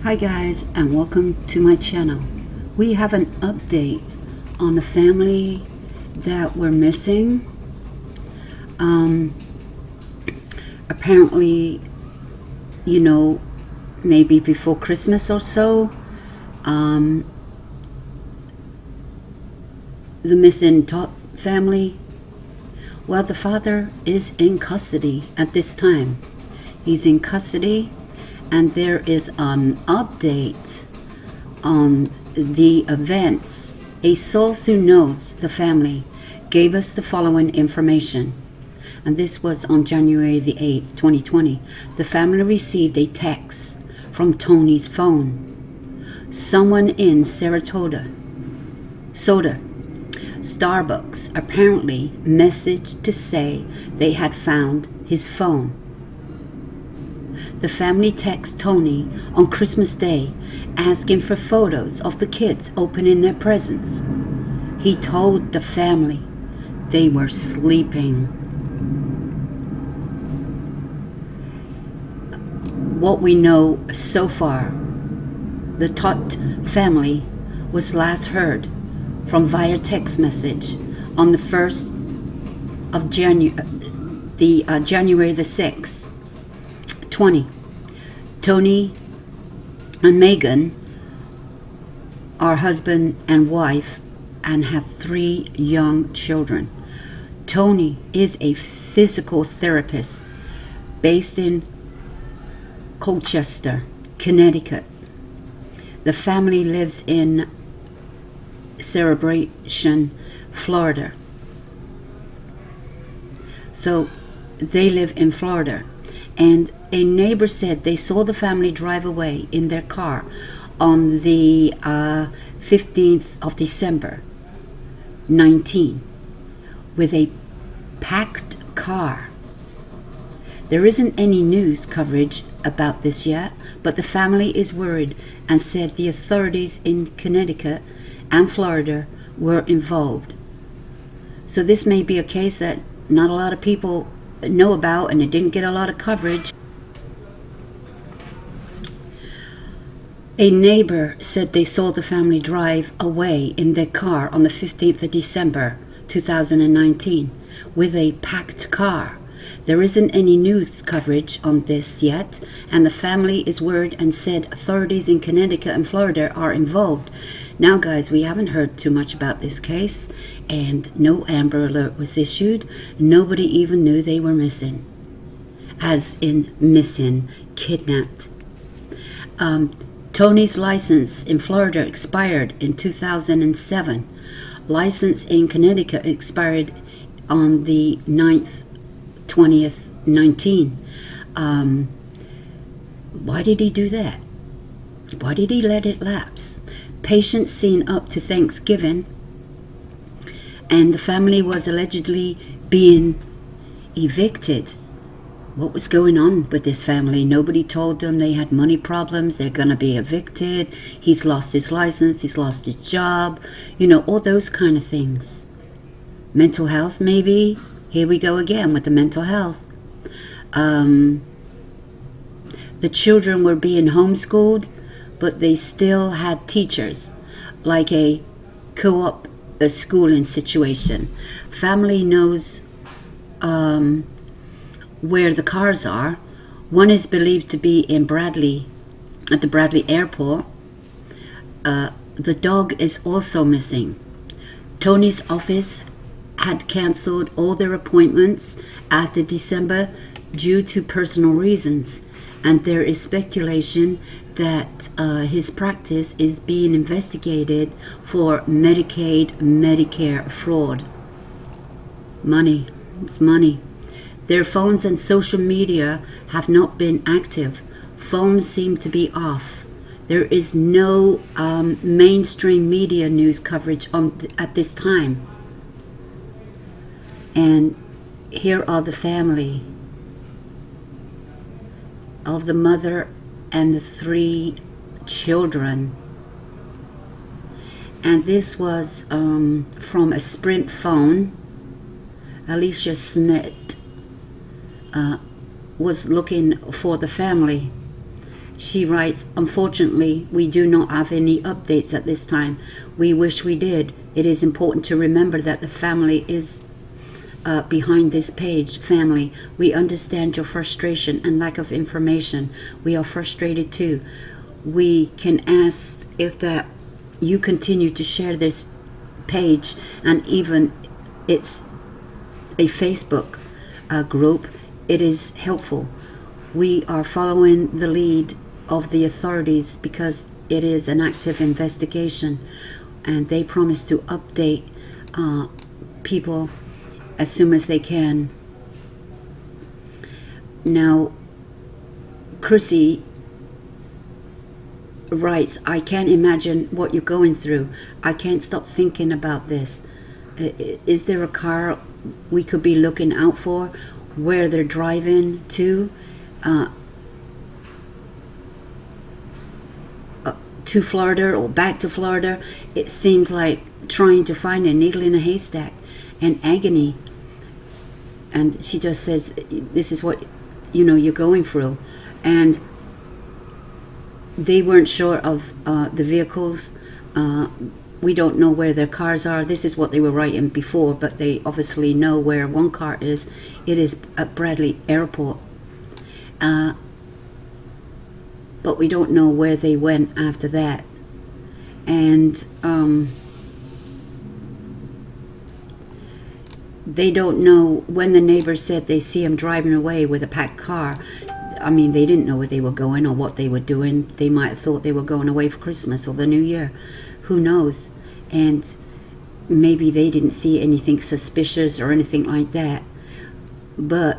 Hi guys, and welcome to my channel. We have an update on a family that we're missing. Apparently, maybe before Christmas or so, the missing Todd family, well, the father is in custody at this time. He's in custody, and there is an update on the events. A source who knows the family gave us the following information, and this was on January the 8th, 2020. The family received a text from Tony's phone. Someone in Saratoga, Starbucks, apparently messaged to say they had found his phone. The family texted Tony on Christmas Day asking for photos of the kids opening their presents. He told the family they were sleeping. What we know so far, the Todd family was last heard from via text message on the 1st of January the 6th. 20. Tony and Megan are husband and wife and have 3 young children. Tony is a physical therapist based in Colchester, Connecticut. The family lives in Celebration, Florida. So they live in Florida. And a neighbor said they saw the family drive away in their car on the 15th of December 19 with a packed car. There isn't any news coverage about this yet, but the family is worried and said the authorities in Connecticut and Florida were involved. So this may be a case that not a lot of people know about, and it didn't get a lot of coverage. A neighbor said they saw the family drive away in their car on the 15th of December 2019 with a packed car. There isn't any news coverage on this yet, and the family is worried and said authorities in Connecticut and Florida are involved. Now guys, we haven't heard too much about this case, and no Amber Alert was issued. Nobody even knew they were missing, as in missing, kidnapped. Tony's license in Florida expired in 2007. License in Connecticut expired on the 9th, 20th, 19. Why did he do that? Why did he let it lapse? Patients seen up to Thanksgiving, and the family was allegedly being evicted. What was going on with this family? Nobody told them they had money problems. They're going to be evicted. He's lost his license. He's lost his job. All those kind of things. Mental health, maybe. Here we go again with the mental health. The children were being homeschooled, but they still had teachers, like a co-op schooling situation. Family knows where the cars are. One is believed to be in Bradley, at the Bradley airport. The dog is also missing. Tony's office had canceled all their appointments after December due to personal reasons, and there is speculation that his practice is being investigated for Medicaid, Medicare fraud. Money, it's money. Their phones and social media have not been active. Phones seem to be off. There is no mainstream media news coverage at this time. And here are the family of the mother and the 3 children. And this was from a Sprint phone. Alicia Smith was looking for the family, She writes, unfortunately, we do not have any updates at this time. We wish we did. It is important to remember that the family is behind this page. Family, we understand your frustration and lack of information. We are frustrated too. We can ask if that you continue to share this page, and even it's a Facebook group. It is helpful. We are following the lead of the authorities because it is an active investigation, and they promise to update people as soon as they can. Now, Chrissy writes, I can't imagine what you're going through. I can't stop thinking about this. Is there a car we could be looking out for? Where they're driving to Florida or back to Florida? It seems like trying to find a needle in a haystack and agony. And she just says, this is what, you know, you're going through. And they weren't sure of the vehicles. We don't know where their cars are. This is what they were writing before, but they obviously know where one car is. It is at Bradley Airport. But we don't know where they went after that. And they don't know when the neighbors said they see him driving away with a packed car. I mean, they didn't know where they were going or what they were doing. They might have thought they were going away for Christmas or the New Year. Who knows? And maybe they didn't see anything suspicious or anything like that. But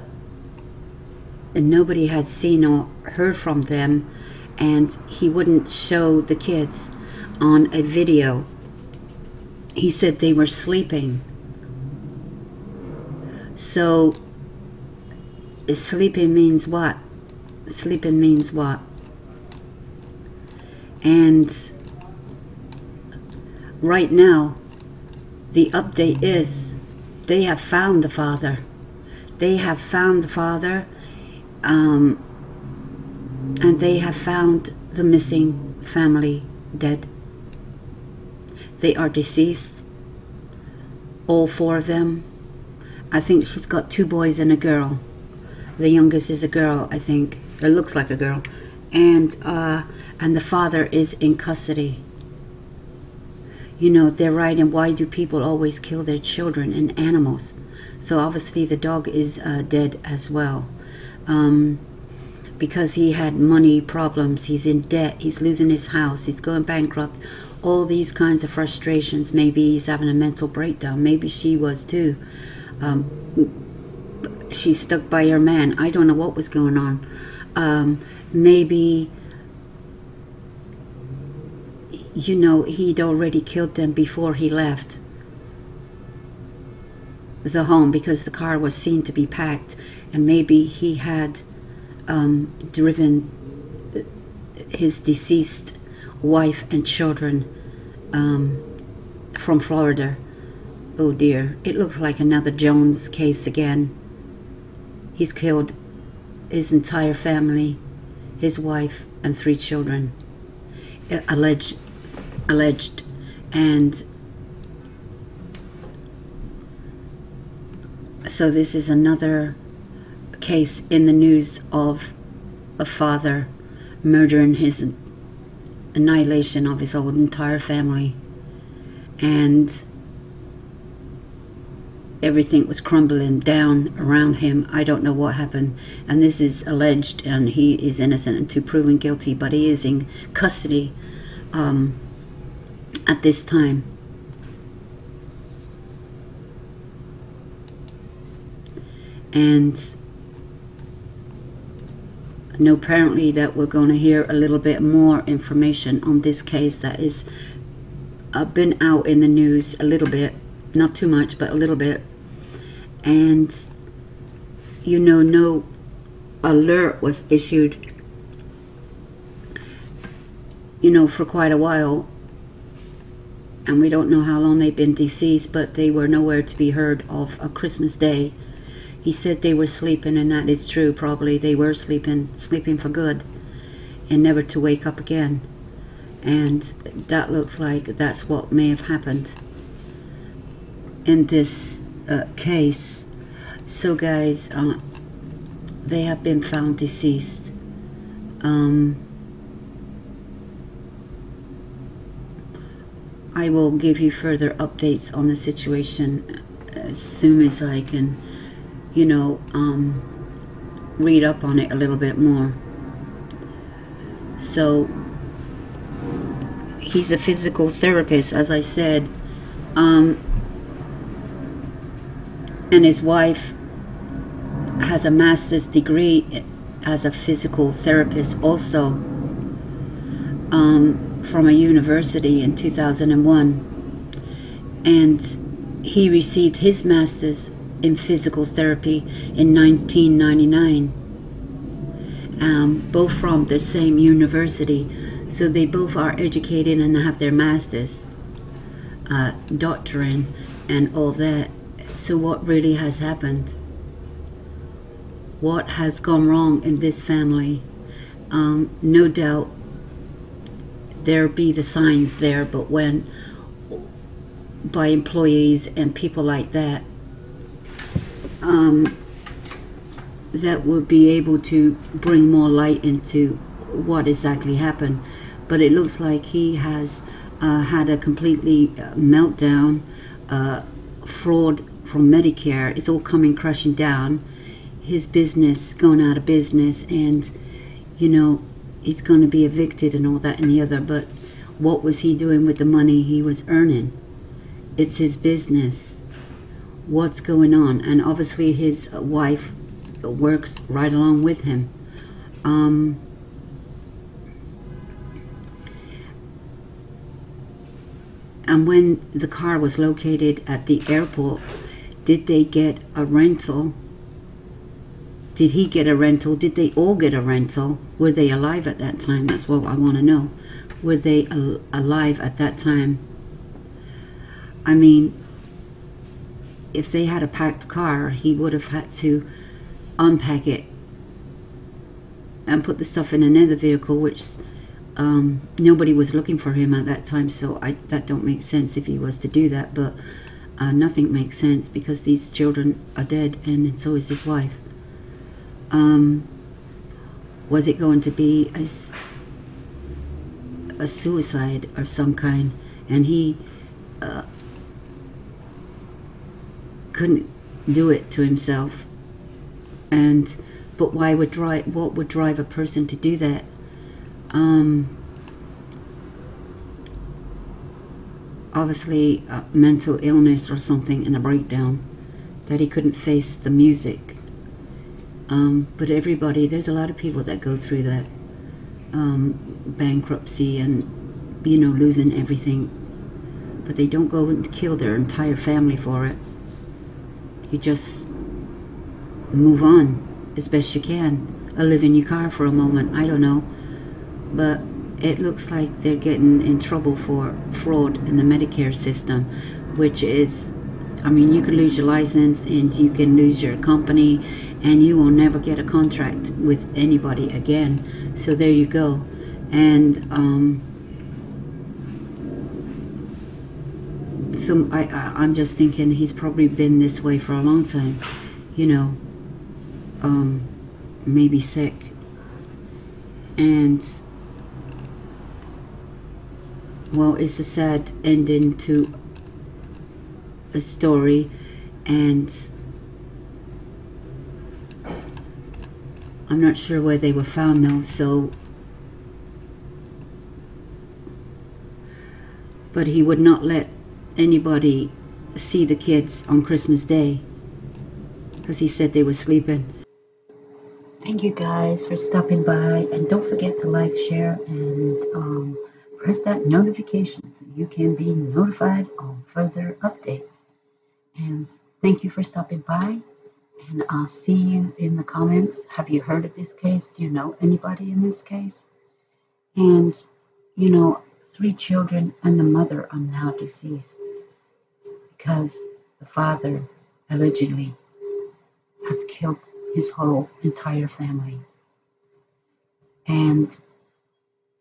nobody had seen or heard from them, and he wouldn't show the kids on a video. He said they were sleeping. So, sleeping means what? Sleeping means what? And right now, the update is they have found the father. They have found the father, and they have found the missing family dead. They are deceased, all four of them. I think she's got 2 boys and a girl. The youngest is a girl, I think. It looks like a girl. And the father is in custody. You know, they're writing, why do people always kill their children and animals? So obviously the dog is dead as well. Because he had money problems, he's in debt, he's losing his house, he's going bankrupt, all these kinds of frustrations. Maybe he's having a mental breakdown. Maybe she was too. She's stuck by her man. I don't know what was going on. Maybe, you know, he'd already killed them before he left the home because the car was seen to be packed, and maybe he had driven his deceased wife and children from Florida. Oh dear, it looks like another Jones case again. He's killed his entire family, his wife and 3 children, alleged. And so this is another case in the news of a father murdering his annihilation of his whole entire family, and everything was crumbling down around him. I don't know what happened, and this is alleged, and he is innocent until proven guilty, but he is in custody at this time. And I know apparently that we're going to hear a little bit more information on this case that is been out in the news a little bit, not too much, but a little bit. And you know, no alert was issued, you know, for quite a while, and we don't know how long they've been deceased, but they were nowhere to be heard of on Christmas Day. He said they were sleeping, and that is true. Probably they were sleeping for good. and never to wake up again. And that looks like that's what may have happened in this case. So guys, they have been found deceased. I will give you further updates on the situation as soon as I can, you know, read up on it a little bit more. So he's a physical therapist, as I said, and his wife has a master's degree as a physical therapist also, from a university in 2001, and he received his master's in physical therapy in 1999, both from the same university. So they both are educated and have their masters, doctorate and all that. So what really has happened? What has gone wrong in this family? No doubt there be the signs there, but when by employees and people like that, that would be able to bring more light into what exactly happened. But it looks like he has had a completely meltdown, fraud from Medicare. It's all coming crashing down. His business going out of business, and you know, he's going to be evicted and all that and the other. But what was he doing with the money he was earning? It's his business. What's going on? And obviously his wife works right along with him. And when the car was located at the airport, did they get a rental? Did he get a rental? Did they all get a rental? Were they alive at that time? That's what I want to know. Were they alive at that time? I mean, if they had a packed car, he would have had to unpack it and put the stuff in another vehicle, which nobody was looking for him at that time. So that don't make sense if he was to do that. But nothing makes sense because these children are dead, and so is his wife. Was it going to be a suicide of some kind, and he couldn't do it to himself? And but what would drive a person to do that? Obviously mental illness or something, and a breakdown that he couldn't face the music. But everybody, there's a lot of people that go through that, bankruptcy and, you know, losing everything, but they don't go and kill their entire family for it. You just move on as best you can, or live in your car for a moment, I don't know. But it looks like they're getting in trouble for fraud in the Medicare system, which is, I mean, you can lose your license and you can lose your company, and you will never get a contract with anybody again. So there you go. And so I'm just thinking he's probably been this way for a long time, you know, maybe sick. And well, it's a sad ending to a story, and I'm not sure where they were found though, so, but he would not let anybody see the kids on Christmas Day because he said they were sleeping. Thank you guys for stopping by, and don't forget to like, share, and press that notification so you can be notified on further updates. And thank you for stopping by, and I'll see you in the comments. Have you heard of this case? Do you know anybody in this case? And, you know, 3 children and the mother are now deceased because the father allegedly has killed his whole entire family. And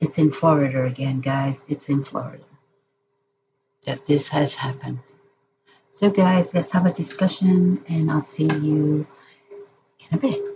It's in Florida again, guys. It's in Florida that this has happened. So, guys, let's have a discussion, and I'll see you in a bit.